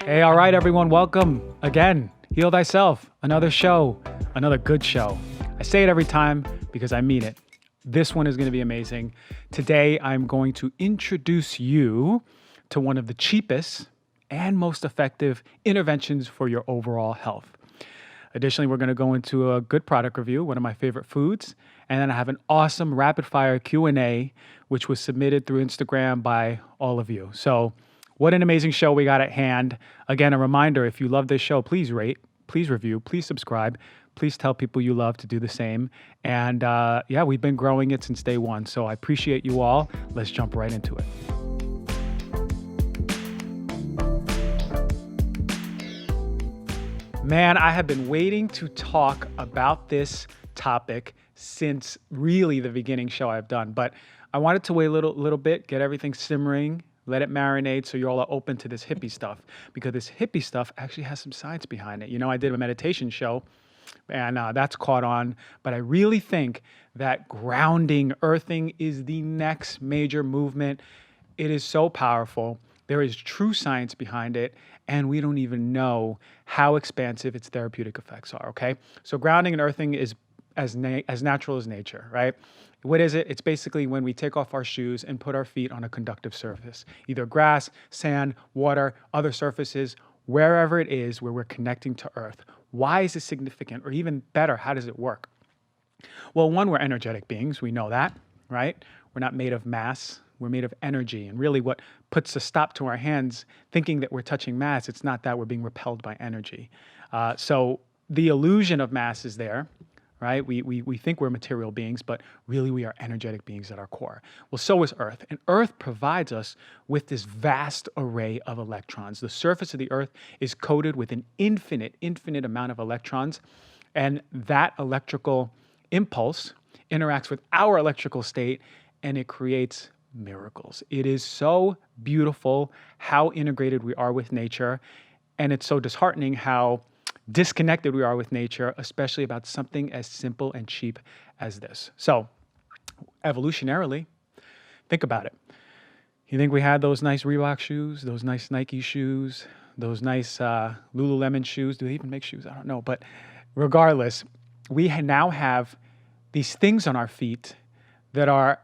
Hey, all right, everyone, welcome again. Heal Thyself, another show, another good show. I say it every time because I mean it. This one is going to be amazing. Today, I'm going to introduce you to one of the cheapest and most effective interventions for your overall health. Additionally, we're going to go into a good product review, one of my favorite foods, and then I have an awesome rapid fire Q&A, which was submitted through Instagram by all of you. So what an amazing show we got at hand. Again, a reminder, if you love this show, please rate, please review, please subscribe. Please tell people you love to do the same. And yeah, we've been growing it since day one. So I appreciate you all. Let's jump right into it. Man, I have been waiting to talk about this topic since really the beginning show I've done. But I wanted to wait a little bit, get everything simmering, let it marinate so you all are open to this hippie stuff, because this hippie stuff actually has some science behind it. You know, I did a meditation show and that's caught on, but I really think that grounding, earthing is the next major movement. It is so powerful. There is true science behind it, and we don't even know how expansive its therapeutic effects are, okay? So grounding and earthing is as natural as nature, right? What is it? It's basically when we take off our shoes and put our feet on a conductive surface, either grass, sand, water, other surfaces, wherever it is where we're connecting to earth. Why is it significant? Or even better, how does it work? Well, one, we're energetic beings. We know that, right? We're not made of mass. We're made of energy. And really what puts a stop to our hands thinking that we're touching mass, it's not that, we're being repelled by energy. So the illusion of mass is there, right? We think we're material beings, but really we are energetic beings at our core. Well, so is Earth. And Earth provides us with this vast array of electrons. The surface of the Earth is coated with an infinite amount of electrons. And that electrical impulse interacts with our electrical state and it creates miracles. It is so beautiful how integrated we are with nature. And it's so disheartening how disconnected we are with nature, especially about something as simple and cheap as this. So evolutionarily, think about it. You think we had those nice Reebok shoes, those nice Nike shoes, those nice Lululemon shoes? Do they even make shoes? I don't know. But regardless, we now have these things on our feet that are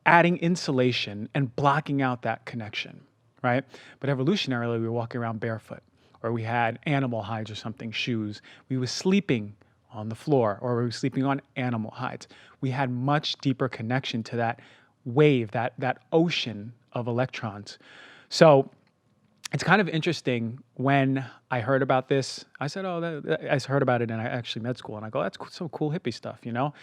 adding insulation and blocking out that connection, right? But evolutionarily, we were walking around barefoot, or we had animal hides or something, shoes. We were sleeping on the floor, or we were sleeping on animal hides. We had much deeper connection to that wave, that ocean of electrons. So it's kind of interesting when I heard about this. I said, I heard about it in actually med school, and I go, that's so cool hippie stuff, you know?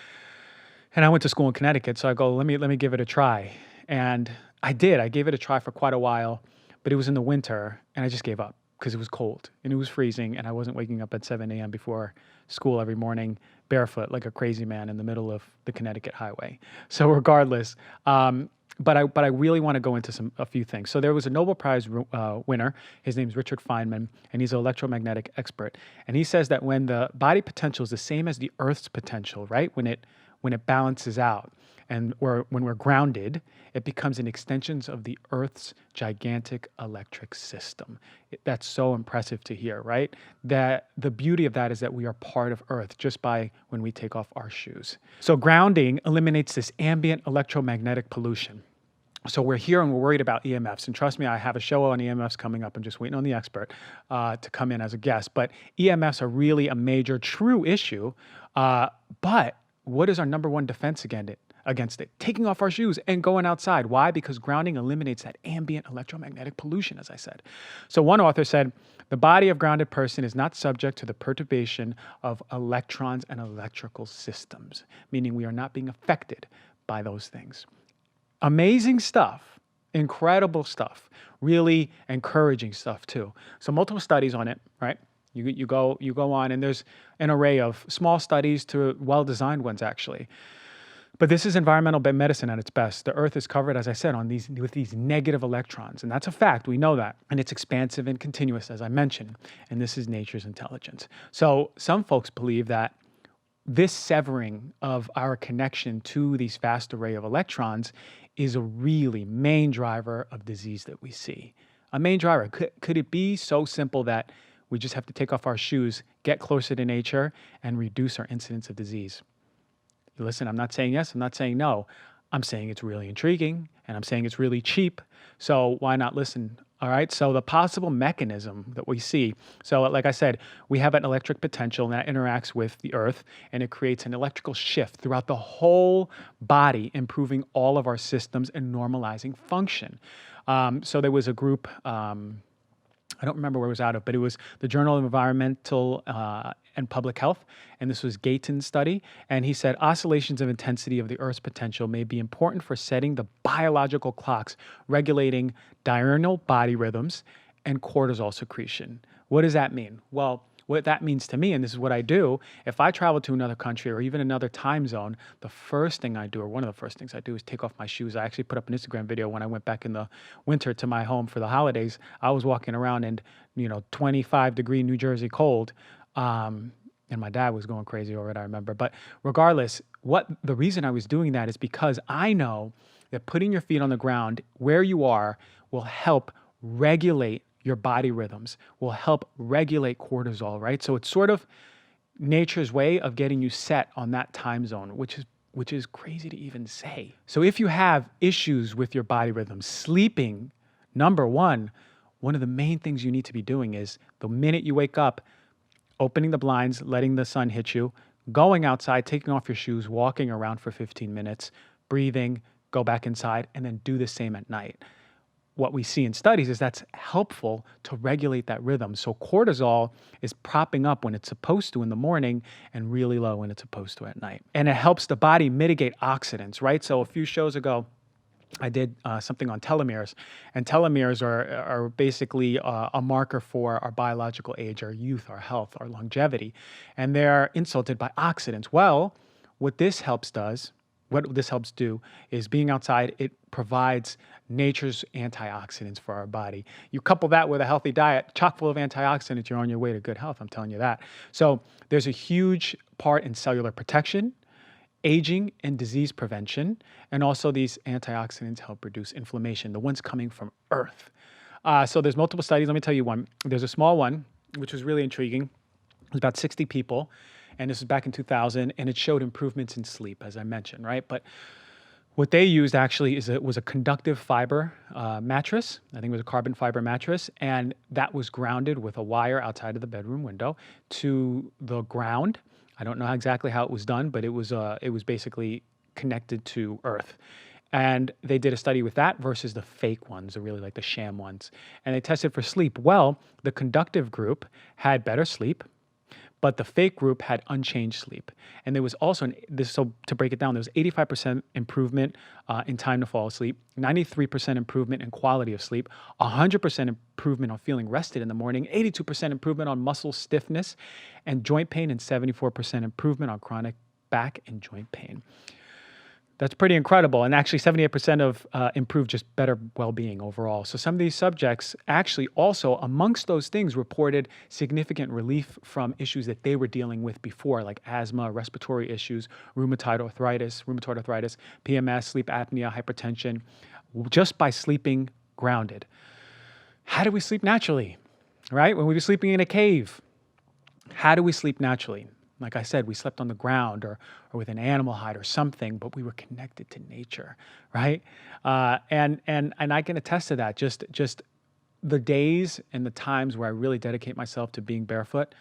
And I went to school in Connecticut, so I go, let me give it a try. And I did. I gave it a try for quite a while, but it was in the winter, and I just gave up because it was cold and it was freezing, and I wasn't waking up at 7 a.m. before school every morning barefoot like a crazy man in the middle of the Connecticut highway. So regardless, but I really want to go into a few things. So there was a Nobel Prize winner. His name is Richard Feynman, and he's an electromagnetic expert. And he says that when the body potential is the same as the Earth's potential, right? When it balances out, and when we're grounded, it becomes an extension of the Earth's gigantic electric system. That's so impressive to hear, right? That the beauty of that is that we are part of Earth just by when we take off our shoes. So grounding eliminates this ambient electromagnetic pollution. So we're here and we're worried about EMFs. And trust me, I have a show on EMFs coming up. I'm just waiting on the expert to come in as a guest. But EMFs are really a major, true issue. But what is our number one defense against it? Taking off our shoes and going outside. Why? Because grounding eliminates that ambient electromagnetic pollution, as I said. So one author said, the body of grounded person is not subject to the perturbation of electrons and electrical systems, meaning we are not being affected by those things. Amazing stuff, incredible stuff, really encouraging stuff too. So multiple studies on it, right? You go on, and there's an array of small studies to well-designed ones, actually. But this is environmental medicine at its best. The Earth is covered, as I said, with these negative electrons, and that's a fact. We know that, and it's expansive and continuous, as I mentioned. And this is nature's intelligence. So some folks believe that this severing of our connection to these vast array of electrons is a really main driver of disease that we see. A main driver. Could it be so simple that we just have to take off our shoes, get closer to nature, and reduce our incidence of disease? Listen, I'm not saying yes, I'm not saying no. I'm saying it's really intriguing and I'm saying it's really cheap. So why not listen? All right. So the possible mechanism that we see. So, like I said, we have an electric potential that interacts with the earth and it creates an electrical shift throughout the whole body, improving all of our systems and normalizing function. So there was a group. I don't remember where it was out of, but it was the Journal of Environmental and Public Health, and this was Gayton's study. And he said oscillations of intensity of the Earth's potential may be important for setting the biological clocks regulating diurnal body rhythms and cortisol secretion. What does that mean? Well, what that means to me, and this is what I do, if I travel to another country or even another time zone, the first thing I do, or one of the first things I do, is take off my shoes. I actually put up an Instagram video when I went back in the winter to my home for the holidays. I was walking around in, 25-degree New Jersey cold, and my dad was going crazy over it, I remember. But regardless, the reason I was doing that is because I know that putting your feet on the ground where you are will help regulate your body rhythms, will help regulate cortisol, right? So it's sort of nature's way of getting you set on that time zone, which is crazy to even say. So if you have issues with your body rhythms, sleeping, number one of the main things you need to be doing is the minute you wake up, opening the blinds, letting the sun hit you, going outside, taking off your shoes, walking around for 15 minutes, breathing, go back inside, and then do the same at night. What we see in studies is that's helpful to regulate that rhythm. So cortisol is propping up when it's supposed to in the morning and really low when it's supposed to at night. And it helps the body mitigate oxidants, right? So a few shows ago, I did something on telomeres, and telomeres are basically a marker for our biological age, our youth, our health, our longevity, and they're insulted by oxidants. Well, what this helps do is being outside, it provides nature's antioxidants for our body. You couple that with a healthy diet, chock full of antioxidants, you're on your way to good health, I'm telling you that. So there's a huge part in cellular protection, aging and disease prevention, and also these antioxidants help reduce inflammation, the ones coming from earth. So there's multiple studies. Let me tell you one. There's a small one, which was really intriguing. It was about 60 people, and this was back in 2000, and it showed improvements in sleep, as I mentioned, right? But what they used actually was a conductive fiber mattress. I think it was a carbon fiber mattress, and that was grounded with a wire outside of the bedroom window to the ground. I don't know exactly how it was done, but it was basically connected to earth. And they did a study with that versus the fake ones, or really like the sham ones. And they tested for sleep. Well, the conductive group had better sleep, but the fake group had unchanged sleep. And there was also, so to break it down, there was 85% improvement in time to fall asleep, 93% improvement in quality of sleep, 100% improvement on feeling rested in the morning, 82% improvement on muscle stiffness and joint pain, and 74% improvement on chronic back and joint pain. That's pretty incredible. And actually 78% of improved just better well-being overall. So some of these subjects actually also, amongst those things, reported significant relief from issues that they were dealing with before, like asthma, respiratory issues, rheumatoid arthritis, PMS, sleep apnea, hypertension, just by sleeping grounded. How do we sleep naturally, right? When we were sleeping in a cave, how do we sleep naturally? Like I said, we slept on the ground or with an animal hide or something, but we were connected to nature, right? And I can attest to that. Just the days and the times where I really dedicate myself to being barefoot.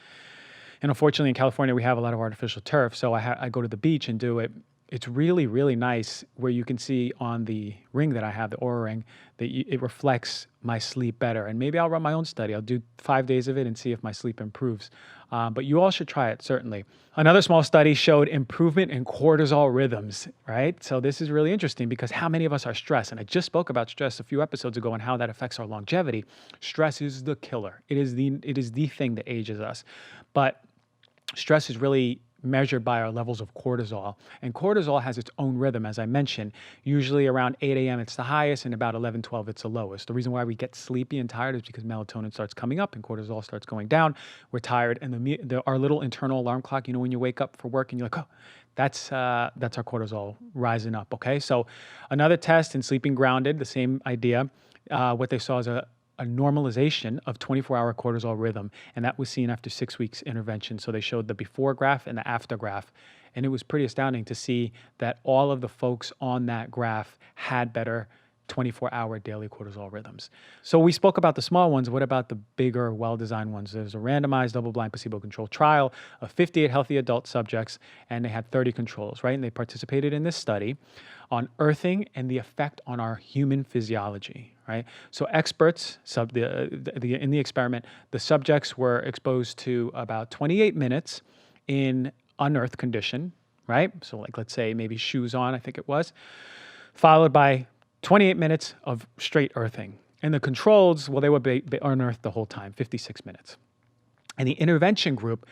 And unfortunately, in California, we have a lot of artificial turf, so I go to the beach and do it. It's really, really nice where you can see on the ring that I have, the Oura ring, that it reflects my sleep better. And maybe I'll run my own study. I'll do 5 days of it and see if my sleep improves. But you all should try it, certainly. Another small study showed improvement in cortisol rhythms, right? So this is really interesting because how many of us are stressed? And I just spoke about stress a few episodes ago and how that affects our longevity. Stress is the killer. It is the thing that ages us. But stress is really measured by our levels of cortisol. And cortisol has its own rhythm, as I mentioned. Usually around 8 a.m. it's the highest, and about 11, 12 it's the lowest. The reason why we get sleepy and tired is because melatonin starts coming up and cortisol starts going down. We're tired, and our little internal alarm clock, when you wake up for work and you're like, oh, that's our cortisol rising up, okay? So another test in sleeping grounded, the same idea. What they saw is a a normalization of 24-hour cortisol rhythm, and that was seen after 6 weeks intervention. So they showed the before graph and the after graph, and it was pretty astounding to see that all of the folks on that graph had better 24-hour daily cortisol rhythms. So we spoke about the small ones. What about the bigger, well-designed ones? There's a randomized, double-blind, placebo-controlled trial of 58 healthy adult subjects, and they had 30 controls, right? And they participated in this study on earthing and the effect on our human physiology, right? So experts, in the experiment, the subjects were exposed to about 28 minutes in unearthed condition, right? So like, let's say maybe shoes on, I think it was, followed by 28 minutes of straight earthing. And the controls, well, they were unearthed the whole time, 56 minutes. And the intervention group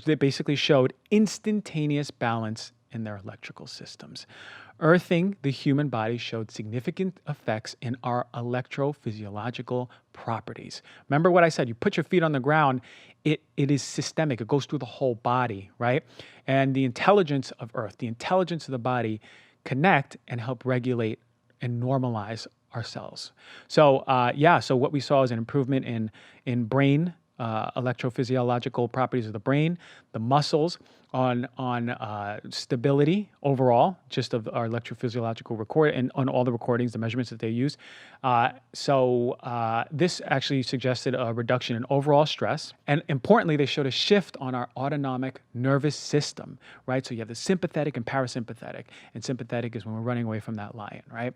they basically showed instantaneous balance in their electrical systems. Earthing the human body showed significant effects in our electrophysiological properties. Remember what I said, you put your feet on the ground, it is systemic, it goes through the whole body, right? And the intelligence of Earth, the intelligence of the body connect and help regulate and normalize our cells. So so what we saw is an improvement in brain electrophysiological properties of the brain, the muscles, on stability overall, just of our electrophysiological record, and on all the recordings, the measurements that they use. This actually suggested a reduction in overall stress, and importantly, they showed a shift on our autonomic nervous system, right? So you have the sympathetic and parasympathetic, and sympathetic is when we're running away from that lion, right?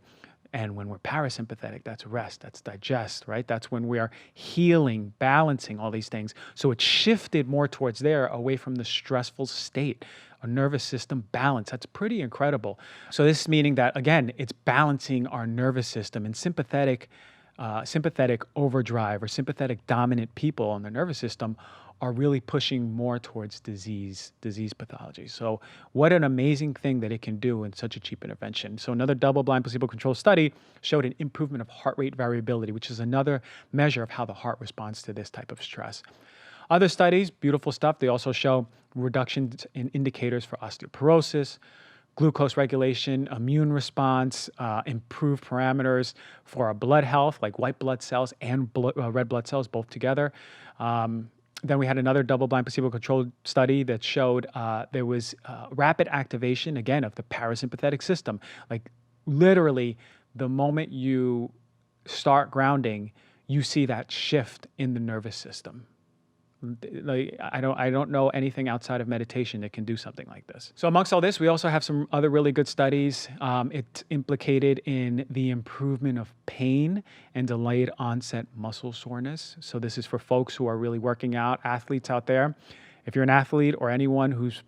And when we're parasympathetic, that's rest, that's digest, right? That's when we are healing, balancing all these things. So it shifted more towards there, away from the stressful state, a nervous system balance. That's pretty incredible. So this is meaning that, again, it's balancing our nervous system, and sympathetic overdrive or sympathetic dominant people on the nervous system are really pushing more towards disease pathology. So what an amazing thing that it can do in such a cheap intervention. So another double-blind placebo-controlled study showed an improvement of heart rate variability, which is another measure of how the heart responds to this type of stress. Other studies, beautiful stuff, they also show reductions in indicators for osteoporosis, glucose regulation, immune response, improved parameters for our blood health, like white blood cells and red blood cells both together. Then we had another double-blind placebo-controlled study that showed there was rapid activation, again, of the parasympathetic system. Like literally, the moment you start grounding, you see that shift in the nervous system. Like I don't know anything outside of meditation that can do something like this. So amongst all this, we also have some other really good studies. It's implicated in the improvement of pain and delayed onset muscle soreness. So this is for folks who are really working out, athletes out there. If you're an athlete or anyone who's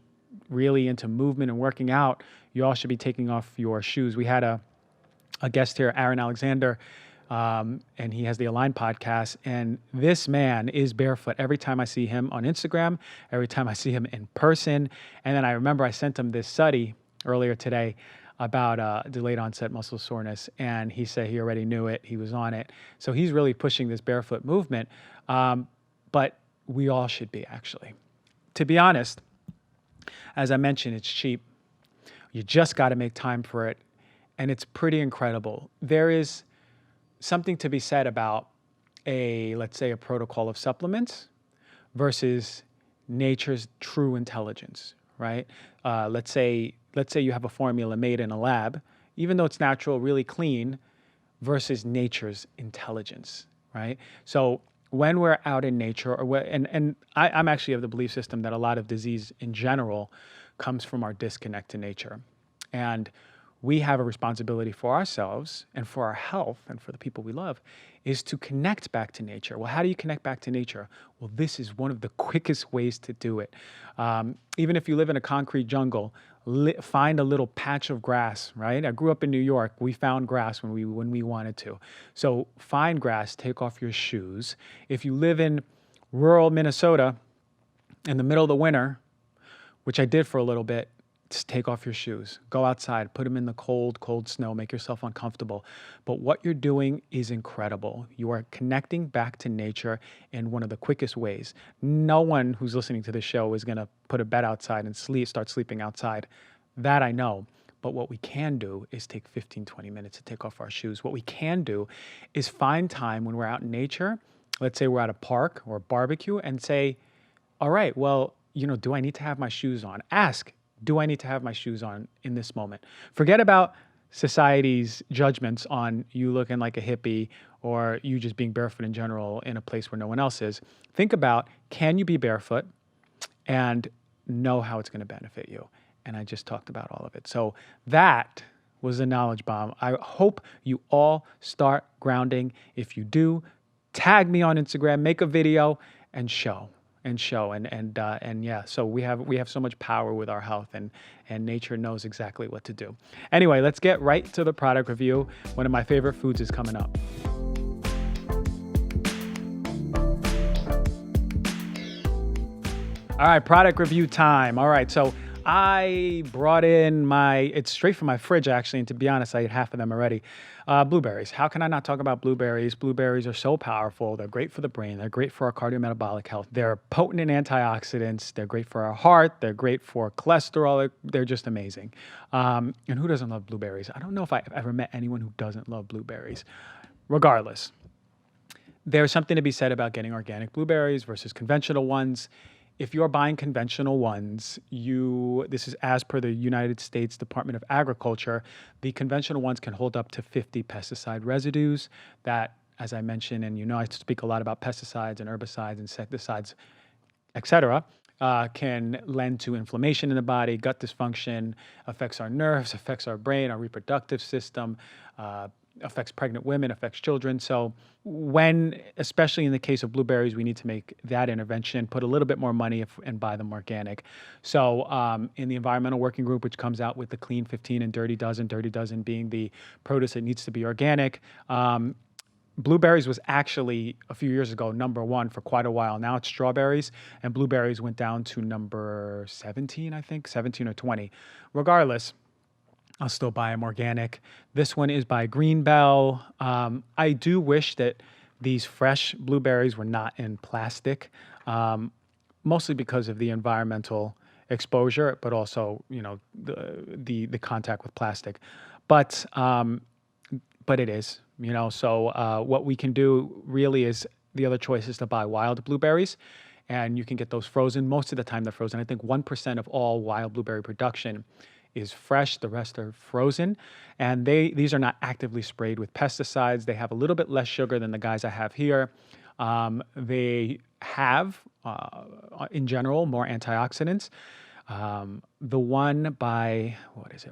really into movement and working out, you all should be taking off your shoes. We had a guest here, Aaron Alexander, and he has the Align podcast, and this man is barefoot every time I see him on Instagram, every time I see him in person. And then I remember I sent him this study earlier today about delayed onset muscle soreness, and he said he already knew it, he was on it. So he's really pushing this barefoot movement, but we all should be, actually. To be honest, as I mentioned, it's cheap. You just got to make time for it, and it's pretty incredible. There is something to be said about let's say a protocol of supplements versus nature's true intelligence, right? Let's say you have a formula made in a lab, even though it's natural, really clean, versus nature's intelligence, right? So when we're out in nature, I'm actually of the belief system that a lot of disease in general comes from our disconnect to nature. And we have a responsibility for ourselves and for our health and for the people we love is to connect back to nature. Well, how do you connect back to nature? Well, this is one of the quickest ways to do it. Even if you live in a concrete jungle, find a little patch of grass, right? I grew up in New York. We found grass when we wanted to. So find grass, take off your shoes. If you live in rural Minnesota in the middle of the winter, which I did for a little bit, just take off your shoes, go outside, put them in the cold, cold snow, make yourself uncomfortable. But what you're doing is incredible. You are connecting back to nature in one of the quickest ways. No one who's listening to this show is going to put a bed outside and start sleeping outside. That I know. But what we can do is take 15, 20 minutes to take off our shoes. What we can do is find time when we're out in nature. Let's say we're at a park or a barbecue and say, all right, well, do I need to have my shoes on? Ask, do I need to have my shoes on in this moment? Forget about society's judgments on you looking like a hippie or you just being barefoot in general in a place where no one else is. Think about, can you be barefoot and know how it's going to benefit you? And I just talked about all of it. So that was a knowledge bomb. I hope you all start grounding. If you do, tag me on Instagram, make a video and show. And yeah, so we have so much power with our health, and nature knows exactly what to do. Anyway, let's get right to the product review. One of my favorite foods is coming up. All right, product review time. All right, so I brought in it's straight from my fridge actually, and to be honest, I ate half of them already. Blueberries. How can I not talk about blueberries? Blueberries are so powerful. They're great for the brain. They're great for our cardiometabolic health. They're potent in antioxidants. They're great for our heart. They're great for cholesterol. They're just amazing. And who doesn't love blueberries? I don't know if I've ever met anyone who doesn't love blueberries. Regardless, there's something to be said about getting organic blueberries versus conventional ones. If you're buying conventional ones, this is as per the United States Department of Agriculture, the conventional ones can hold up to 50 pesticide residues that, as I mentioned, and I speak a lot about pesticides and herbicides, insecticides, etc., can lend to inflammation in the body, gut dysfunction, affects our nerves, affects our brain, our reproductive system, affects pregnant women, affects children. So especially in the case of blueberries, we need to make that intervention, put a little bit more money and buy them organic. So in the environmental working group, which comes out with the Clean 15 and Dirty Dozen being the produce that needs to be organic, blueberries was actually a few years ago #1 for quite a while. Now it's strawberries, and blueberries went down to number 17, I think, 17 or 20. Regardless, I'll still buy them organic. This one is by Greenbell. I do wish that these fresh blueberries were not in plastic, mostly because of the environmental exposure, but also the contact with plastic. But it is, So what we can do really is the other choice is to buy wild blueberries, and you can get those frozen. Most of the time they're frozen. I think 1% of all wild blueberry production is fresh. The rest are frozen, and these are not actively sprayed with pesticides. They have a little bit less sugar than the guys I have here. They have, in general, more antioxidants. The one by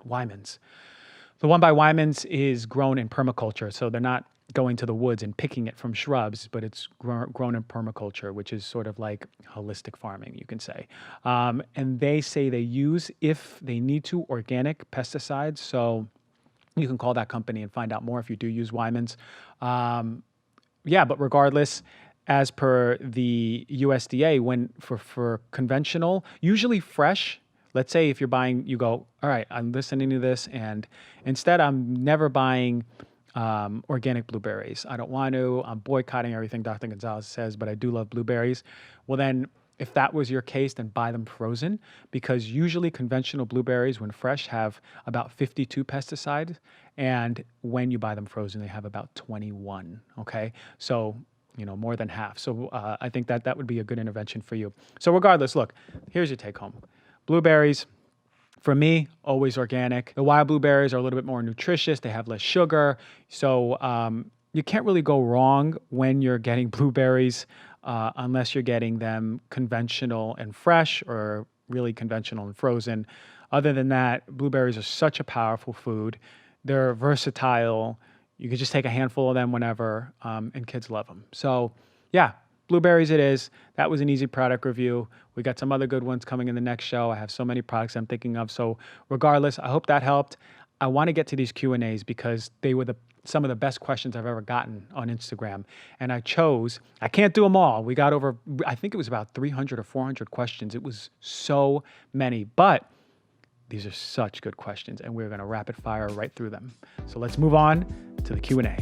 Wyman's. The one by Wyman's is grown in permaculture, so they're not going to the woods and picking it from shrubs, but it's grown in permaculture, which is sort of like holistic farming, you can say. And they say they use, if they need to, organic pesticides. So you can call that company and find out more if you do use Wyman's. But regardless, as per the USDA, for conventional, usually fresh, let's say if you're buying, you go, all right, I'm listening to this, and instead I'm never buying organic blueberries. I don't want to. I'm boycotting everything Dr. Gonzalez says, but I do love blueberries. Well, then, if that was your case, then buy them frozen, because usually conventional blueberries, when fresh, have about 52 pesticides, and when you buy them frozen, they have about 21. Okay, so more than half. So I think that would be a good intervention for you. So regardless, look, here's your take home: blueberries. For me, always organic. The wild blueberries are a little bit more nutritious. They have less sugar. So you can't really go wrong when you're getting blueberries unless you're getting them conventional and fresh, or really conventional and frozen. Other than that, blueberries are such a powerful food. They're versatile. You can just take a handful of them whenever, and kids love them. So yeah, blueberries it is. That was an easy product review. We got some other good ones coming in the next show. I have so many products I'm thinking of. So regardless, I hope that helped. I want to get to these Q&As because they were some of the best questions I've ever gotten on Instagram. And I can't do them all. We got over, I think it was about 300 or 400 questions. It was so many, but these are such good questions, and we're going to rapid fire right through them. So let's move on to the Q&A.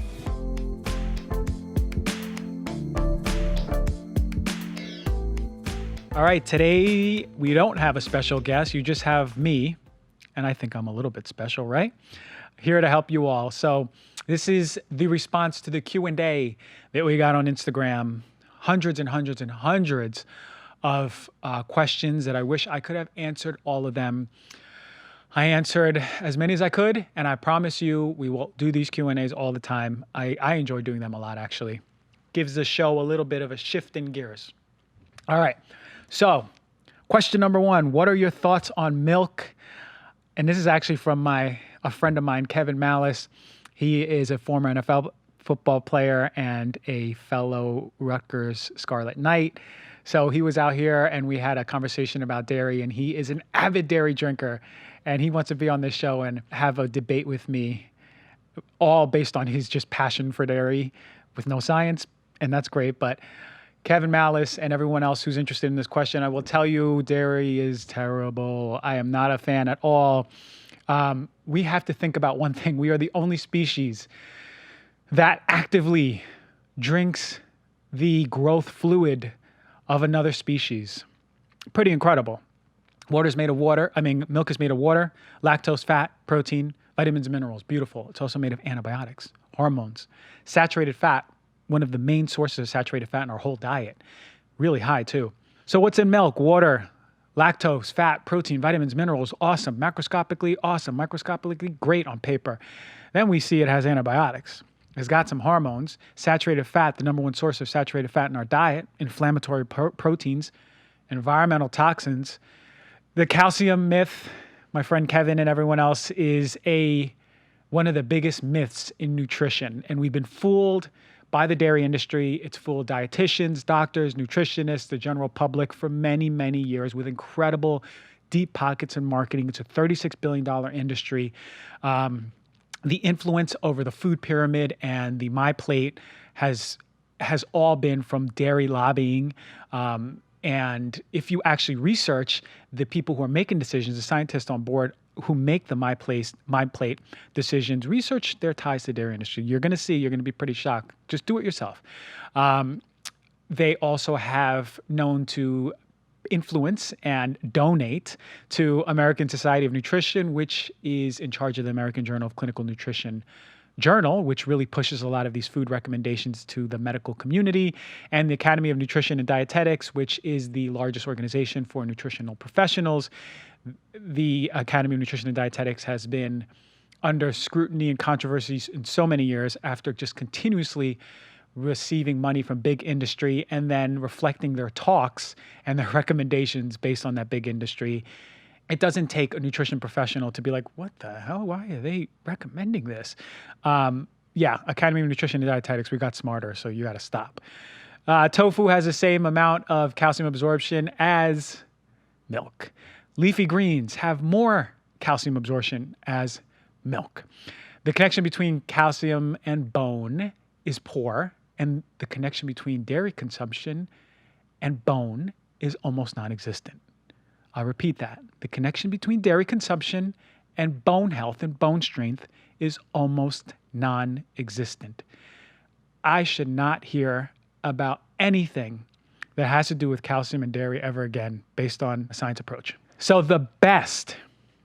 All right, today we don't have a special guest. You just have me, and I think I'm a little bit special, right? Here to help you all. So this is the response to the Q&A that we got on Instagram. Hundreds and hundreds and hundreds of questions that I wish I could have answered all of them. I answered as many as I could, and I promise you we will do these Q&As all the time. I enjoy doing them a lot, actually. Gives the show a little bit of a shift in gears. All right, so question number one, what are your thoughts on milk? And this is actually from a friend of mine, Kevin Malice. He is a former NFL football player and a fellow Rutgers Scarlet Knight. So he was out here and we had a conversation about dairy, and he is an avid dairy drinker, and he wants to be on this show and have a debate with me, all based on his just passion for dairy with no science, and that's great. But Kevin Malice and everyone else who's interested in this question, I will tell you, dairy is terrible. I am not a fan at all. We have to think about one thing. We are the only species that actively drinks the growth fluid of another species. Pretty incredible. Milk is made of water, lactose, fat, protein, vitamins, and minerals. Beautiful. It's also made of antibiotics, hormones, saturated fat, one of the main sources of saturated fat in our whole diet. Really high too. So what's in milk? Water, lactose, fat, protein, vitamins, minerals. Awesome. Macroscopically, awesome. Microscopically, great on paper. Then we see it has antibiotics. It's got some hormones, saturated fat, the number one source of saturated fat in our diet, inflammatory proteins, environmental toxins. The calcium myth, my friend Kevin and everyone else, is one of the biggest myths in nutrition. And we've been fooled by the dairy industry. It's fooled dietitians, doctors, nutritionists, the general public for many, many years with incredible deep pockets in marketing. It's a $36 billion industry. The influence over the food pyramid and the My Plate has all been from dairy lobbying. And if you actually research the people who are making decisions, the scientists on board who make the My Plate decisions, research their ties to the dairy industry. You're going to be pretty shocked. Just do it yourself. They also have known to influence and donate to American Society of Nutrition, which is in charge of the American Journal of Clinical Nutrition Journal, which really pushes a lot of these food recommendations to the medical community, and the Academy of Nutrition and Dietetics, which is the largest organization for nutritional professionals. The Academy of Nutrition and Dietetics has been under scrutiny and controversies in so many years after just continuously receiving money from big industry and then reflecting their talks and their recommendations based on that big industry. It doesn't take a nutrition professional to be like, what the hell? Why are they recommending this? Academy of Nutrition and Dietetics, we got smarter, so you got to stop. Tofu has the same amount of calcium absorption as milk. Leafy greens have more calcium absorption as milk. The connection between calcium and bone is poor, and the connection between dairy consumption and bone is almost non-existent. I'll repeat that. The connection between dairy consumption and bone health and bone strength is almost non-existent. I should not hear about anything that has to do with calcium and dairy ever again based on a science approach. So this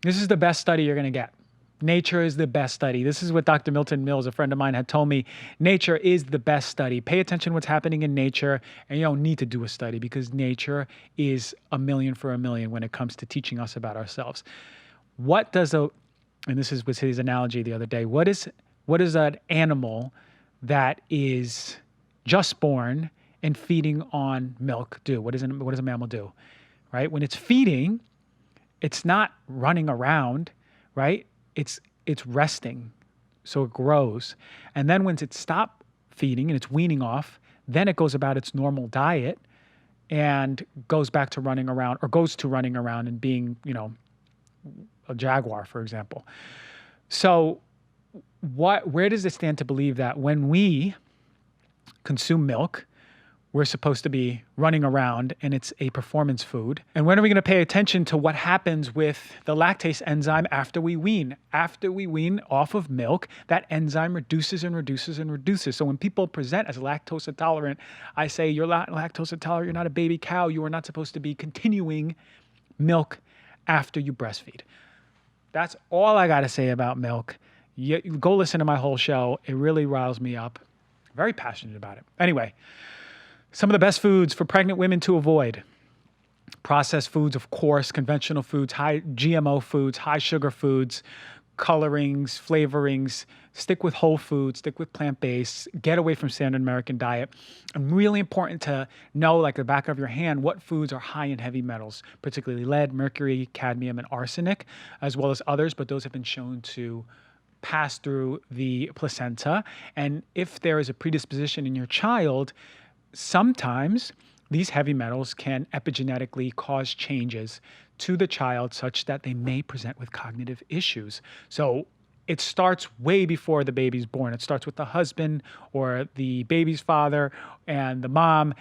is the best study you're going to get. Nature is the best study. This is what Dr. Milton Mills, a friend of mine, had told me. Nature is the best study. Pay attention to what's happening in nature, and you don't need to do a study because nature is a million for a million when it comes to teaching us about ourselves. And this was his analogy the other day, what is an animal that is just born and feeding on milk do? What does a mammal do, right? When it's feeding, it's not running around, right? It's resting, so it grows. And then once it stops feeding and it's weaning off, then it goes about its normal diet and goes back to running around and being, a jaguar, for example. So where does it stand to believe that when we consume milk, we're supposed to be running around and it's a performance food? And when are we going to pay attention to what happens with the lactase enzyme after we wean? After we wean off of milk, that enzyme reduces and reduces and reduces. So when people present as lactose intolerant, I say, you're not lactose intolerant, you're not a baby cow, you are not supposed to be continuing milk after you breastfeed. That's all I got to say about milk. You go listen to my whole show. It really riles me up. Very passionate about it. Anyway, some of the best foods for pregnant women to avoid. Processed foods, of course, conventional foods, high GMO foods, high sugar foods, colorings, flavorings. Stick with whole foods, stick with plant-based, get away from standard American diet. And really important to know, like the back of your hand, what foods are high in heavy metals, particularly lead, mercury, cadmium, and arsenic, as well as others, but those have been shown to pass through the placenta. And if there is a predisposition in your child, sometimes these heavy metals can epigenetically cause changes to the child such that they may present with cognitive issues. So it starts way before the baby's born. It starts with the husband or the baby's father and the mom.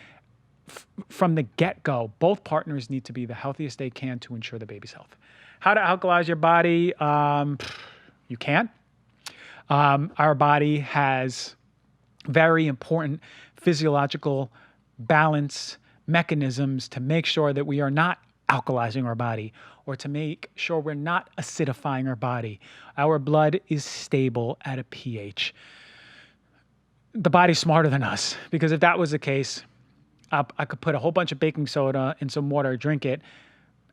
From the get-go, both partners need to be the healthiest they can to ensure the baby's health. How to alkalize your body? You can't. Our body has very important physiological balance mechanisms to make sure that we are not alkalizing our body, or to make sure we're not acidifying our body. Our blood is stable at a pH. The body's smarter than us, because if that was the case, I could put a whole bunch of baking soda in some water, drink it,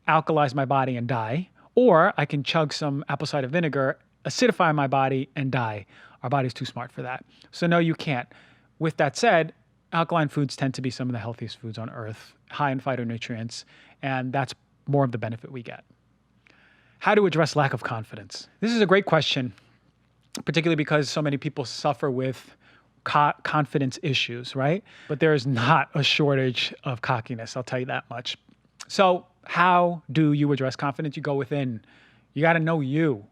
alkalize my body and die, or I can chug some apple cider vinegar, acidify my body and die. Our body's too smart for that. So no, you can't. With that said, alkaline foods tend to be some of the healthiest foods on earth, high in phytonutrients, and that's more of the benefit we get. How to address lack of confidence? This is a great question, particularly because so many people suffer with confidence issues, right? But there is not a shortage of cockiness, I'll tell you that much. So how do you address confidence? You go within. You got to know you,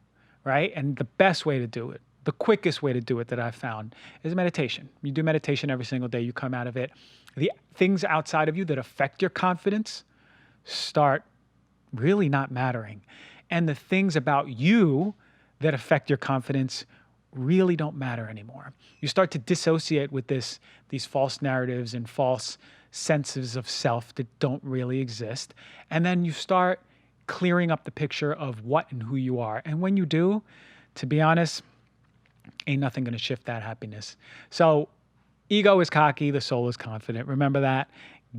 right? And the best way to do it, the quickest way to do it that I've found is meditation. You do meditation every single day. You come out of it. The things outside of you that affect your confidence start really not mattering. And the things about you that affect your confidence really don't matter anymore. You start to dissociate with these false narratives and false senses of self that don't really exist. And then you start clearing up the picture of what and who you are. And when you do, to be honest, ain't nothing going to shift that happiness. So ego is cocky, the soul is confident. Remember that.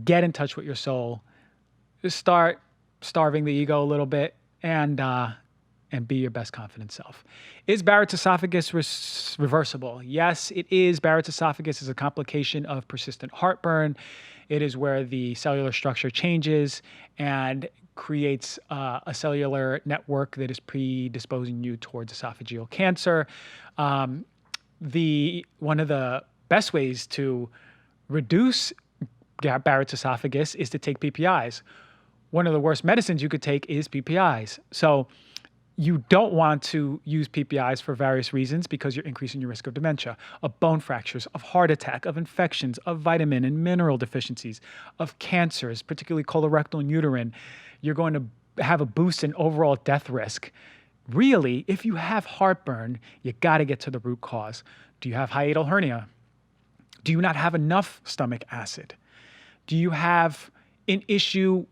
Get in touch with your soul. Just start starving the ego a little bit and be your best confident self. Is Barrett's esophagus reversible? Yes, it is. Barrett's esophagus is a complication of persistent heartburn. It is where the cellular structure changes and creates a cellular network that is predisposing you towards esophageal cancer. One of the best ways to reduce Barrett's esophagus is to take PPIs. One of the worst medicines you could take is PPIs. So you don't want to use PPIs for various reasons, because you're increasing your risk of dementia, of bone fractures, of heart attack, of infections, of vitamin and mineral deficiencies, of cancers, particularly colorectal and uterine. You're going to have a boost in overall death risk. Really, if you have heartburn, you got to get to the root cause. Do you have hiatal hernia? Do you not have enough stomach acid? Do you have an issue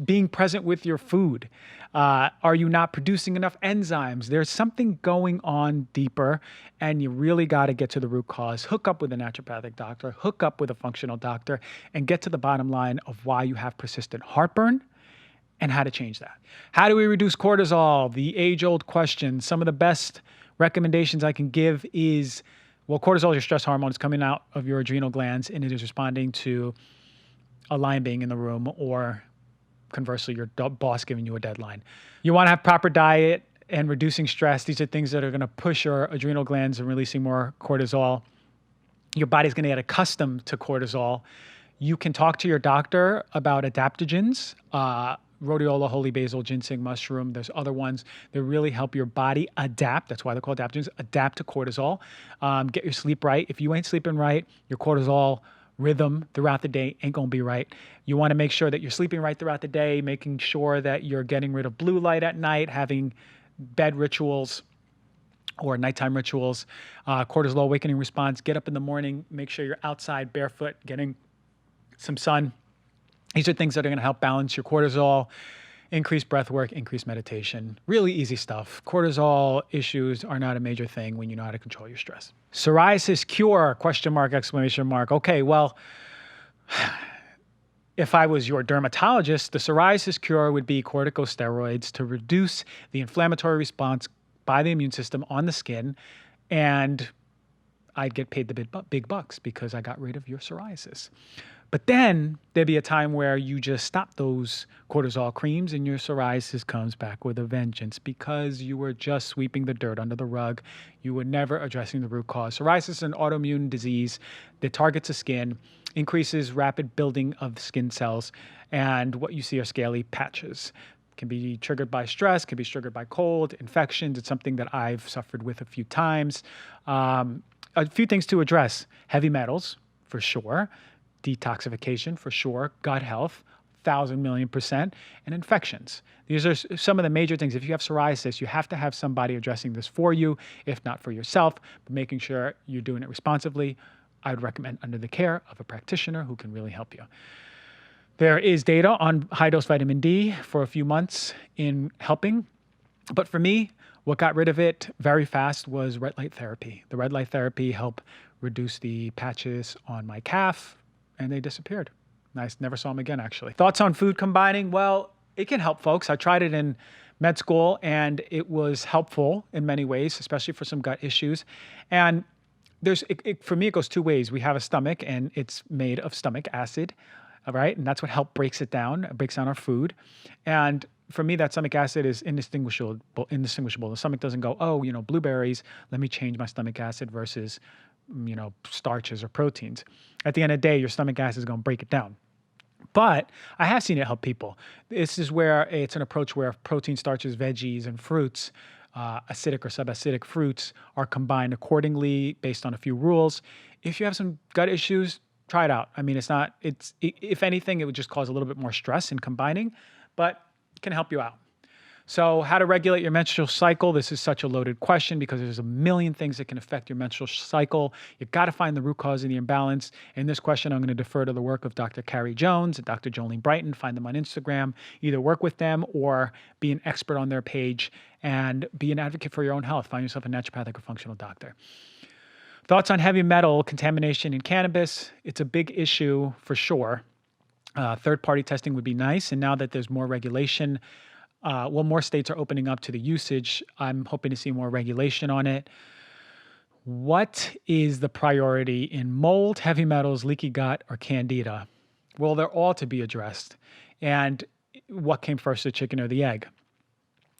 being present with your food? Are you not producing enough enzymes? There's something going on deeper, and you really got to get to the root cause. Hook up with a naturopathic doctor, hook up with a functional doctor, and get to the bottom line of why you have persistent heartburn and how to change that. How do we reduce cortisol? The age-old question. Some of the best recommendations I can give is, well, cortisol is your stress hormone. It's coming out of your adrenal glands, and it is responding to a lion being in the room, or conversely, your boss giving you a deadline. You want to have proper diet and reducing stress. These are things that are going to push your adrenal glands and releasing more cortisol. Your body's going to get accustomed to cortisol. You can talk to your doctor about adaptogens, rhodiola, holy basil, ginseng, mushroom. There's other ones that really help your body adapt. That's why they're called adaptogens. Adapt to cortisol. Get your sleep right. If you ain't sleeping right, your cortisol rhythm throughout the day ain't going to be right. You want to make sure that you're sleeping right throughout the day, making sure that you're getting rid of blue light at night, having bed rituals or nighttime rituals, cortisol awakening response. Get up in the morning, make sure you're outside barefoot, getting some sun. These are things that are going to help balance your cortisol. increased breath work, increased meditation. Really easy stuff. Cortisol issues are not a major thing when you know how to control your stress. Psoriasis cure, question mark, exclamation mark. Okay, well, if I was your dermatologist, the psoriasis cure would be corticosteroids to reduce the inflammatory response by the immune system on the skin, and I'd get paid the big bucks because I got rid of your psoriasis. But then there'd be a time where you just stop those cortisol creams and your psoriasis comes back with a vengeance because you were just sweeping the dirt under the rug. You were never addressing the root cause. Psoriasis is an autoimmune disease that targets the skin, increases rapid building of skin cells, and what you see are scaly patches. Can be triggered by stress, can be triggered by cold, infections. It's something that I've suffered with a few times. A few things to address: heavy metals, for sure. Detoxification, for sure. Gut health, 1,000,000,000%. And infections. These are some of the major things. If you have psoriasis, you have to have somebody addressing this for you, if not for yourself, but making sure you're doing it responsibly. I would recommend under the care of a practitioner who can really help you. There is data on high-dose vitamin D for a few months in helping. But for me, what got rid of it very fast was red light therapy. The red light therapy helped reduce the patches on my calf, and they disappeared. I never saw them again, actually. Thoughts on food combining? Well, it can help folks. I tried it in med school, and it was helpful in many ways, especially for some gut issues. And for me, it goes two ways. We have a stomach, and it's made of stomach acid, all right? And that's what breaks it down. It breaks down our food. And for me, that stomach acid is indistinguishable. The stomach doesn't go, oh, blueberries, let me change my stomach acid versus starches or proteins. At the end of the day, your stomach acid is going to break it down. But I have seen it help people. This is where it's an approach where protein, starches, veggies, and fruits, acidic or subacidic fruits, are combined accordingly based on a few rules. If you have some gut issues, try it out. I mean, if anything, it would just cause a little bit more stress in combining, but it can help you out. So how to regulate your menstrual cycle. This is such a loaded question because there's a million things that can affect your menstrual cycle. You've got to find the root cause of the imbalance. In this question, I'm going to defer to the work of Dr. Carrie Jones and Dr. Jolene Brighton. Find them on Instagram. Either work with them or be an expert on their page and be an advocate for your own health. Find yourself a naturopathic or functional doctor. Thoughts on heavy metal contamination in cannabis. It's a big issue for sure. Third-party testing would be nice. And now that there's more regulation, more states are opening up to the usage. I'm hoping to see more regulation on it. What is the priority in mold, heavy metals, leaky gut, or candida? Well, they're all to be addressed. And what came first, the chicken or the egg?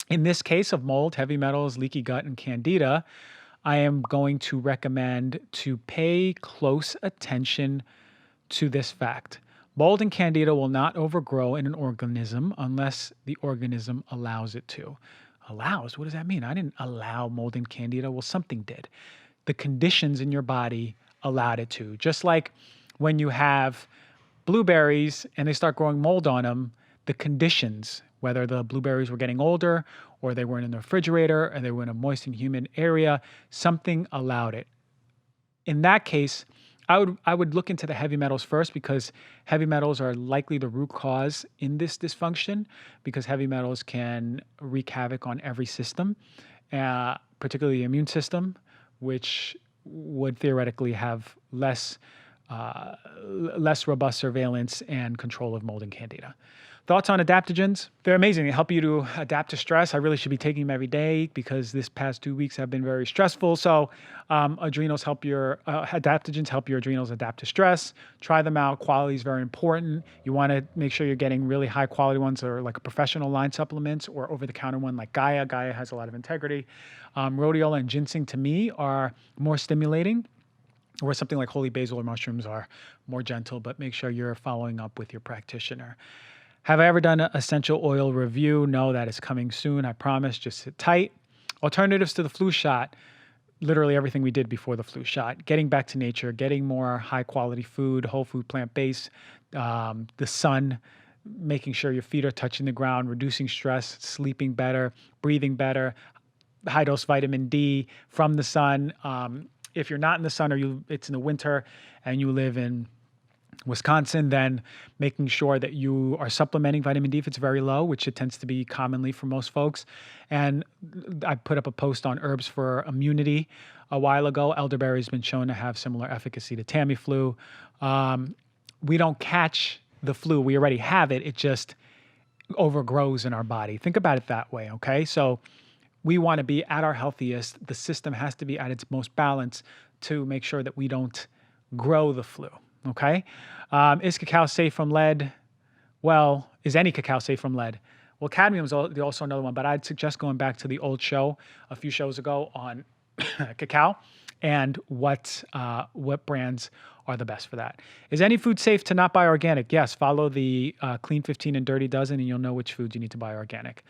In this case of mold, heavy metals, leaky gut, and candida, I am going to recommend to pay close attention to this fact. Mold and candida will not overgrow in an organism unless the organism allows it to. Allows? What does that mean? I didn't allow mold and candida. Well, something did. The conditions in your body allowed it to. Just like when you have blueberries and they start growing mold on them, the conditions, whether the blueberries were getting older or they weren't in the refrigerator or they were in a moist and humid area, something allowed it. In that case, I would look into the heavy metals first because heavy metals are likely the root cause in this dysfunction because heavy metals can wreak havoc on every system, particularly the immune system, which would theoretically have less robust surveillance and control of mold and candida. Thoughts on adaptogens? They're amazing. They help you to adapt to stress. I really should be taking them every day because this past 2 weeks have been very stressful. So adrenals adaptogens help your adrenals adapt to stress. Try them out. Quality is very important. You want to make sure you're getting really high quality ones or like a professional line supplements or over-the-counter one like Gaia. Gaia has a lot of integrity. Rhodiola and ginseng to me are more stimulating, where something like holy basil or mushrooms are more gentle, but make sure you're following up with your practitioner. Have I ever done an essential oil review? No, that is coming soon. I promise. Just sit tight. Alternatives to the flu shot. Literally everything we did before the flu shot. Getting back to nature, getting more high quality food, whole food, plant-based, the sun, making sure your feet are touching the ground, reducing stress, sleeping better, breathing better, high dose vitamin D from the sun. If you're not in the sun or it's in the winter and you live in Wisconsin, then making sure that you are supplementing vitamin D if it's very low, which it tends to be commonly for most folks. And I put up a post on herbs for immunity a while ago. Elderberry has been shown to have similar efficacy to Tamiflu. We don't catch the flu. We already have it. It just overgrows in our body. Think about it that way, okay? So we want to be at our healthiest. The system has to be at its most balanced to make sure that we don't grow the flu, okay? Is cacao safe from lead? Well, is any cacao safe from lead? Well, cadmium is also another one, but I'd suggest going back to the old show a few shows ago on cacao and what brands are the best for that. Is any food safe to not buy organic? Yes, follow the Clean 15 and Dirty Dozen and you'll know which foods you need to buy organic.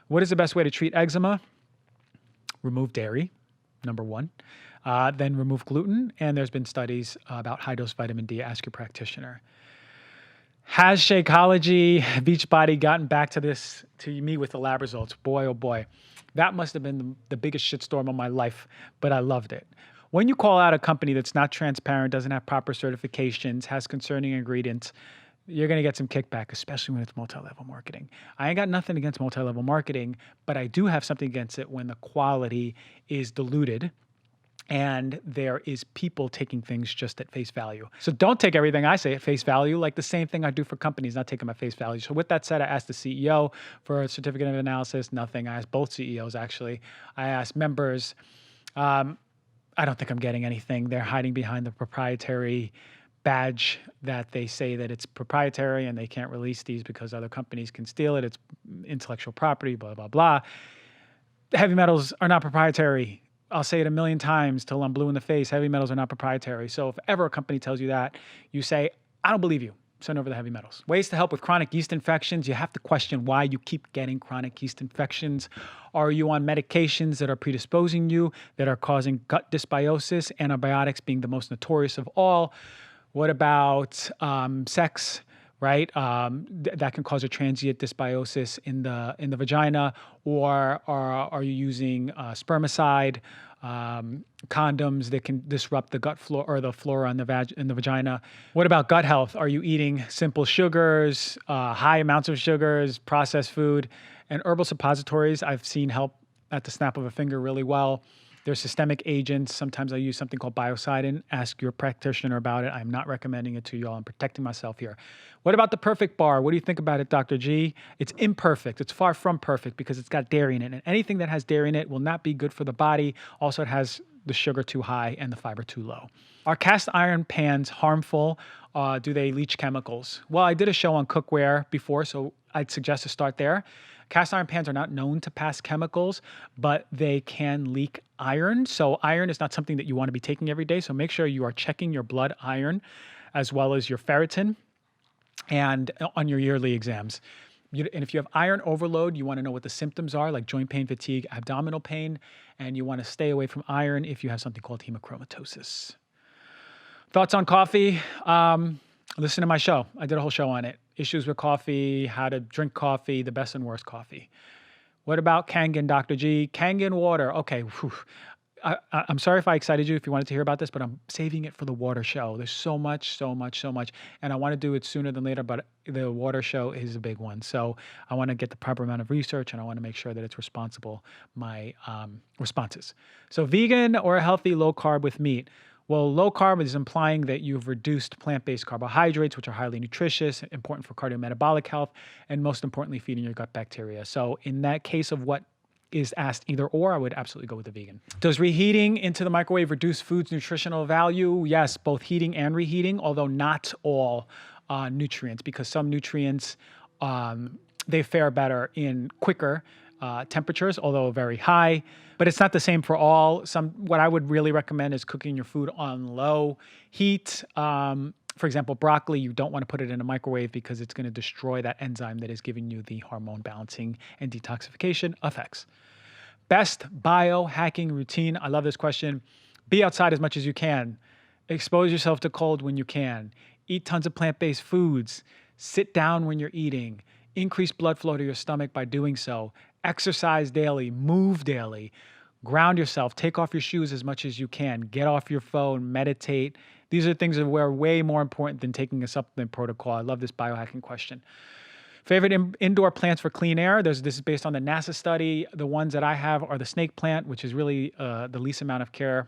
What is the best way to treat eczema? Remove dairy, number one. Then remove gluten. And there's been studies about high-dose vitamin D. Ask your practitioner. Has Shakeology, Beachbody gotten back to me with the lab results? Boy, oh boy. That must have been the biggest shitstorm of my life, but I loved it. When you call out a company that's not transparent, doesn't have proper certifications, has concerning ingredients, you're going to get some kickback, especially when it's multi-level marketing. I ain't got nothing against multi-level marketing, but I do have something against it when the quality is diluted and there is people taking things just at face value. So don't take everything I say at face value, like the same thing I do for companies, not take them at face value. So with that said, I asked the CEO for a certificate of analysis, nothing. I asked both CEOs, actually. I asked members. I don't think I'm getting anything. They're hiding behind the proprietary badge that they say that it's proprietary and they can't release these because other companies can steal it. It's intellectual property, blah, blah, blah. Heavy metals are not proprietary. I'll say it a million times till I'm blue in the face. Heavy metals are not proprietary. So if ever a company tells you that, you say, I don't believe you. Send over the heavy metals. Ways to help with chronic yeast infections. You have to question why you keep getting chronic yeast infections. Are you on medications that are predisposing you, that are causing gut dysbiosis, antibiotics being the most notorious of all? What about sex, right? That can cause a transient dysbiosis in the vagina. Or are you using spermicide, condoms that can disrupt the gut flora or the flora in the vagina? What about gut health? Are you eating simple sugars, high amounts of sugars, processed food? And herbal suppositories I've seen help at the snap of a finger really well. There's systemic agents. Sometimes I use something called biocidin. Ask your practitioner about it. I'm not recommending it to you all. I'm protecting myself here. What about the perfect bar? What do you think about it, Dr. G? It's imperfect. It's far from perfect because it's got dairy in it. And anything that has dairy in it will not be good for the body. Also, it has the sugar too high and the fiber too low. Are cast iron pans harmful? Do they leach chemicals? Well, I did a show on cookware before, so I'd suggest to start there. Cast iron pans are not known to pass chemicals, but they can leak iron. So iron is not something that you want to be taking every day. So make sure you are checking your blood iron as well as your ferritin and on your yearly exams. And if you have iron overload, you want to know what the symptoms are, like joint pain, fatigue, abdominal pain, and you want to stay away from iron if you have something called hemochromatosis. Thoughts on coffee? Listen to my show. I did a whole show on it. Issues with coffee, how to drink coffee, the best and worst coffee. What about Kangen, Dr. G? Kangen water. Okay. I'm sorry if I excited you if you wanted to hear about this, but I'm saving it for the water show. There's so much. And I want to do it sooner than later, but the water show is a big one. So I want to get the proper amount of research and I want to make sure that it's responsible, my responses. So vegan or healthy low carb with meat. Well, low carb is implying that you've reduced plant-based carbohydrates, which are highly nutritious, important for cardiometabolic health, and most importantly, feeding your gut bacteria. So in that case of what is asked either or, I would absolutely go with the vegan. Does reheating into the microwave reduce food's nutritional value? Yes, both heating and reheating, although not all nutrients, because some nutrients, they fare better in quicker temperatures, although very high. But it's not the same for all. What I would really recommend is cooking your food on low heat. For example, broccoli, you don't want to put it in a microwave because it's going to destroy that enzyme that is giving you the hormone balancing and detoxification effects. Best biohacking routine. I love this question. Be outside as much as you can. Expose yourself to cold when you can. Eat tons of plant-based foods. Sit down when you're eating. Increase blood flow to your stomach by doing so. Exercise daily, move daily, ground yourself, take off your shoes as much as you can, get off your phone, meditate, These are things that were way more important than taking a supplement protocol. I love this biohacking question. Favorite indoor plants for clean air. This is based on the NASA study. The ones that I have are the snake plant, which is really the least amount of care.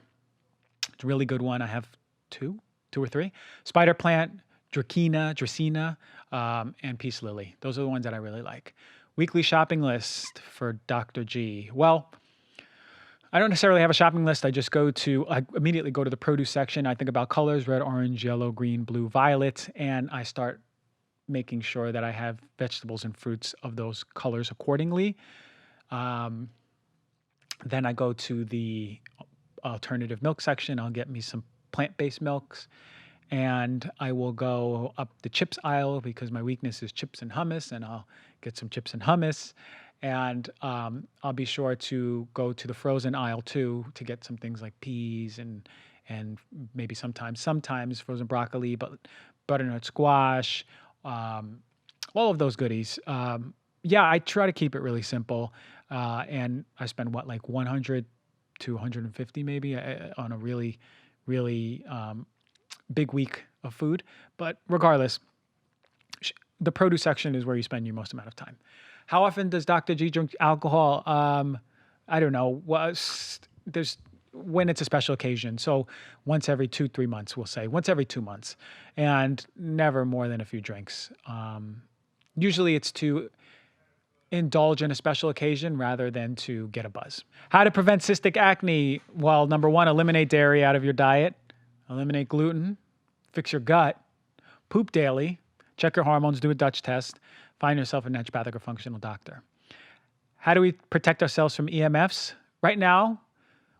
It's a really good one. I have two or three. Spider plant, Dracaena, and peace lily. Those are the ones that I really like. Weekly shopping list for Dr. G. Well, I don't necessarily have a shopping list. I immediately go to the produce section. I think about colors: red, orange, yellow, green, blue, violet, and I start making sure that I have vegetables and fruits of those colors accordingly. Then I go to the alternative milk section. I'll get me some plant-based milks, and I will go up the chips aisle because my weakness is chips and hummus, and I'll get some chips and hummus. And I'll be sure to go to the frozen aisle too to get some things like peas and maybe sometimes frozen broccoli, but butternut squash, all of those goodies. I try to keep it really simple, and I spend like 100 to 150 maybe on a really, really big week of food. But regardless, the produce section is where you spend your most amount of time. How often does Dr. G drink alcohol? I don't know. There's when it's a special occasion. So once every 2-3 months, we'll say once every 2 months, and never more than a few drinks. Usually it's to indulge in a special occasion rather than to get a buzz. How to prevent cystic acne? Well, number one, eliminate dairy out of your diet, eliminate gluten, fix your gut, poop daily, check your hormones, do a Dutch test, find yourself a naturopathic or functional doctor. How do we protect ourselves from EMFs? Right now,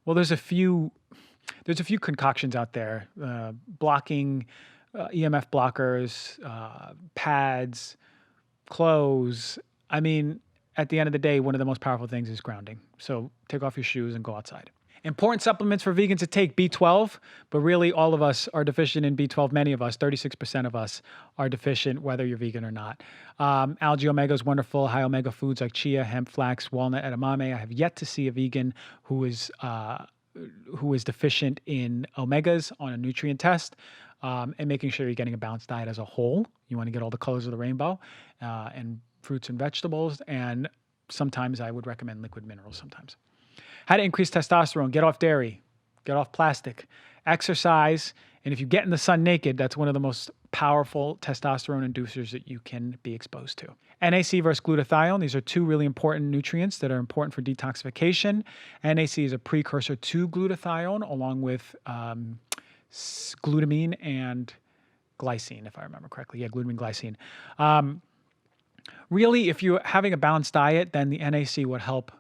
well, there's a few concoctions out there, blocking EMF blockers, pads, clothes. I mean, at the end of the day, one of the most powerful things is grounding. So take off your shoes and go outside. Important supplements for vegans to take: B12, but really all of us are deficient in B12. Many of us, 36% of us, are deficient deficient, whether you're vegan or not. Algae omega is wonderful. High omega foods like chia, hemp, flax, walnut, edamame. I have yet to see a vegan who is deficient in omegas on a nutrient test. And making sure you're getting a balanced diet as a whole. You want to get all the colors of the rainbow, and fruits and vegetables. And sometimes I would recommend liquid minerals sometimes. How to increase testosterone: get off dairy, get off plastic, exercise. And if you get in the sun naked, that's one of the most powerful testosterone inducers that you can be exposed to. NAC versus glutathione. These are two really important nutrients that are important for detoxification. NAC is a precursor to glutathione, along with glutamine and glycine, if I remember correctly. Yeah, glutamine, glycine. Really, if you're having a balanced diet, then the NAC would help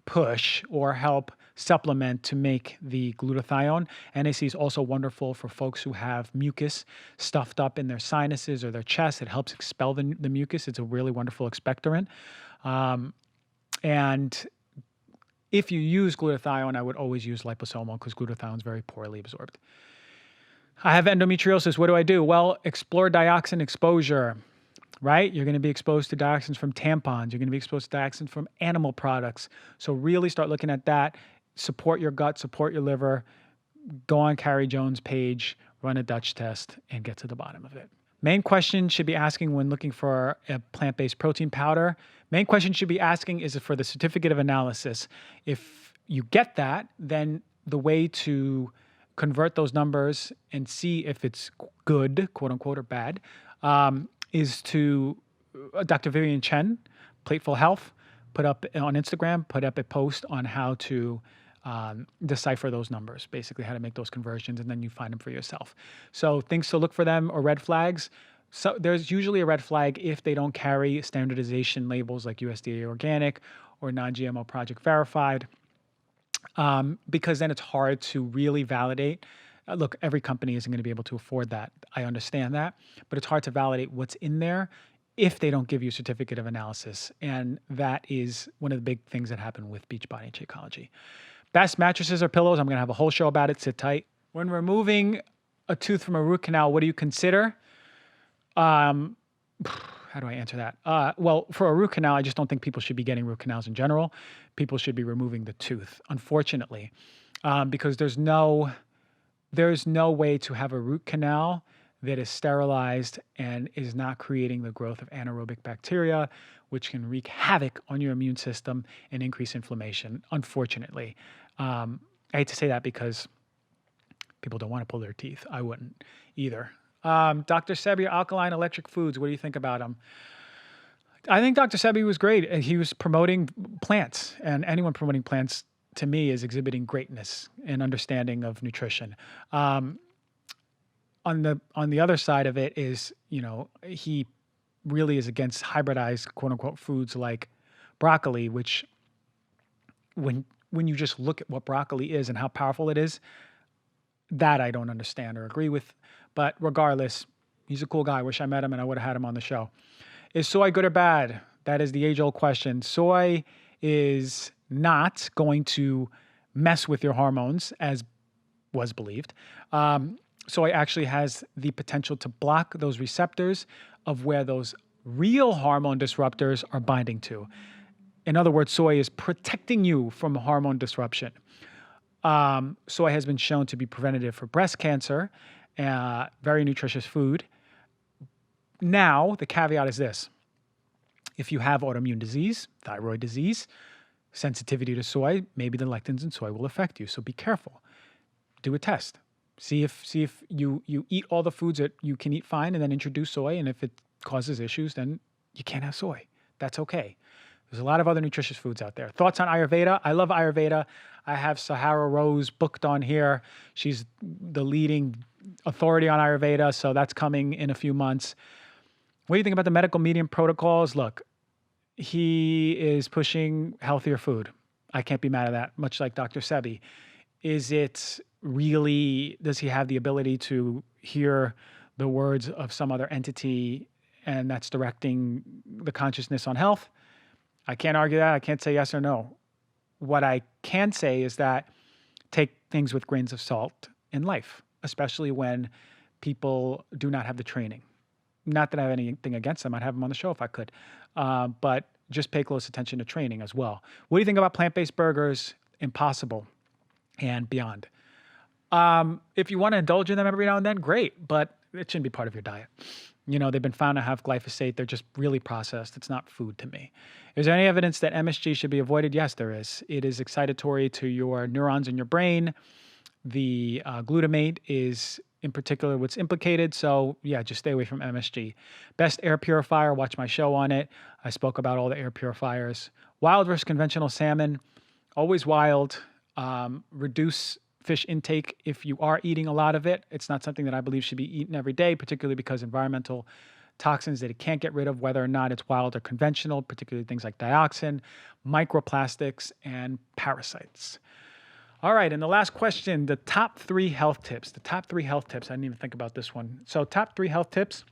push or help supplement to make the glutathione. NAC is also wonderful for folks who have mucus stuffed up in their sinuses or their chest. It helps expel the mucus. It's a really wonderful expectorant. And if you use glutathione, I would always use liposomal because glutathione is very poorly absorbed. I have endometriosis. What do I do? Well, explore dioxin exposure, right? You're going to be exposed to dioxins from tampons. You're going to be exposed to dioxins from animal products. So really start looking at that. Support your gut, support your liver. Go on Carrie Jones' page, run a Dutch test, and get to the bottom of it. Main question should be asking when looking for a plant-based protein powder. Main question should be asking is for the certificate of analysis. If you get that, then the way to convert those numbers and see if it's good, quote unquote, or bad, is to Dr. Vivian Chen, Plateful Health, put up on Instagram, put up a post on how to decipher those numbers, basically how to make those conversions, and then you find them for yourself. So things to look for them or red flags. So there's usually a red flag if they don't carry standardization labels like USDA organic or non-GMO project verified, because then it's hard to really validate. Look, every company isn't going to be able to afford that. I understand that, but it's hard to validate what's in there if they don't give you a certificate of analysis. And that is one of the big things that happen with Beachbody and Shakeology. Best mattresses or pillows. I'm going to have a whole show about it. Sit tight. When removing a tooth from a root canal, what do you consider? How do I answer that? Well, for a root canal, I just don't think people should be getting root canals in general. People should be removing the tooth, unfortunately, because there's no there's no way to have a root canal that is sterilized and is not creating the growth of anaerobic bacteria, which can wreak havoc on your immune system and increase inflammation, unfortunately. I hate to say that because people don't want to pull their teeth. I wouldn't either. Dr. Sebi, Alkaline Electric Foods, what do you think about him? I think Dr. Sebi was great. He was promoting plants, and anyone promoting plants to me is exhibiting greatness and understanding of nutrition. On the other side of it is, he really is against hybridized quote unquote foods like broccoli, which when you just look at what broccoli is and how powerful it is, that I don't understand or agree with. But regardless, he's a cool guy. I wish I met him and I would have had him on the show. Is soy good or bad? That is the age-old question. Soy is not going to mess with your hormones, as was believed. Soy actually has the potential to block those receptors of where those real hormone disruptors are binding to. In other words, soy is protecting you from hormone disruption. Soy has been shown to be preventative for breast cancer, very nutritious food. Now, the caveat is this. If you have autoimmune disease, thyroid disease, sensitivity to soy, maybe the lectins in soy will affect you. So be careful. Do a test. See if you eat all the foods that you can eat fine and then introduce soy. And if it causes issues, then you can't have soy. That's okay. There's a lot of other nutritious foods out there. Thoughts on Ayurveda? I love Ayurveda. I have Sahara Rose booked on here. She's the leading authority on Ayurveda, so that's coming in a few months. What do you think about the medical medium protocols? Look, he is pushing healthier food. I can't be mad at that, much like Dr. Sebi. Is it really, does he have the ability to hear the words of some other entity and that's directing the consciousness on health? I can't argue that. I can't say yes or no. What I can say is that take things with grains of salt in life, especially when people do not have the training. Not that I have anything against them. I'd have them on the show if I could. But just pay close attention to training as well. What do you think about plant-based burgers, Impossible, and beyond? If you want to indulge in them every now and then, great. But it shouldn't be part of your diet. They've been found to have glyphosate. They're just really processed. It's not food to me. Is there any evidence that MSG should be avoided? Yes, there is. It is excitatory to your neurons in your brain. The glutamate is in particular what's implicated. So yeah, just stay away from MSG. Best air purifier, watch my show on it. I spoke about all the air purifiers. Wild versus conventional salmon, always wild. Reduce fish intake if you are eating a lot of it. It's not something that I believe should be eaten every day, particularly because environmental toxins that it can't get rid of, whether or not it's wild or conventional, particularly things like dioxin, microplastics, and parasites. All right, and the last question, the top 3 health tips. The top 3 health tips. I didn't even think about this one. So top 3 health tips.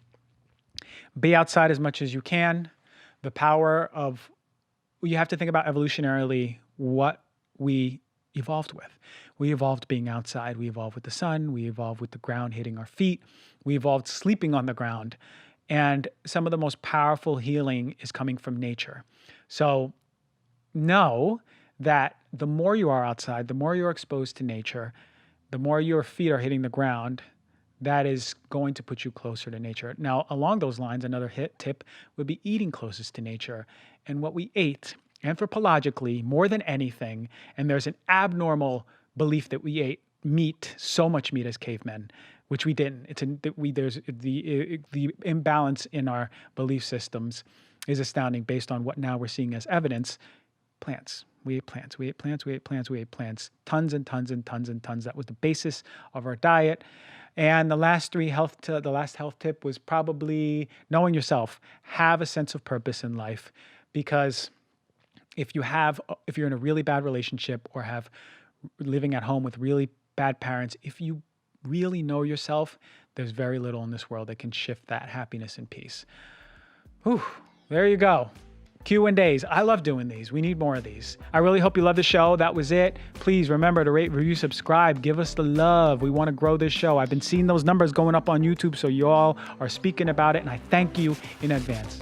Be outside as much as you can. The power of, you have to think about evolutionarily what we evolved with. We evolved being outside. We evolved with the sun. We evolved with the ground hitting our feet. We evolved sleeping on the ground. And some of the most powerful healing is coming from nature. So know that the more you are outside, the more you're exposed to nature, the more your feet are hitting the ground, that is going to put you closer to nature. Now, along those lines, another tip would be eating closest to nature. And what we ate, anthropologically, more than anything, and there's an abnormal belief that we ate meat, so much meat as cavemen, which we didn't. There's the imbalance in our belief systems is astounding based on what now we're seeing as evidence. Plants. We ate plants. We ate plants. We ate plants. We ate plants. Tons and tons and tons and tons. That was the basis of our diet. And the last health tip was probably knowing yourself. Have a sense of purpose in life, because if you're in a really bad relationship or living at home with really bad parents, if you really know yourself, there's very little in this world that can shift that happiness and peace. Whew, there you go. Q&As. I love doing these. We need more of these. I really hope you love the show. That was it. Please remember to rate, review, subscribe. Give us the love. We want to grow this show. I've been seeing those numbers going up on YouTube, so you all are speaking about it, and I thank you in advance.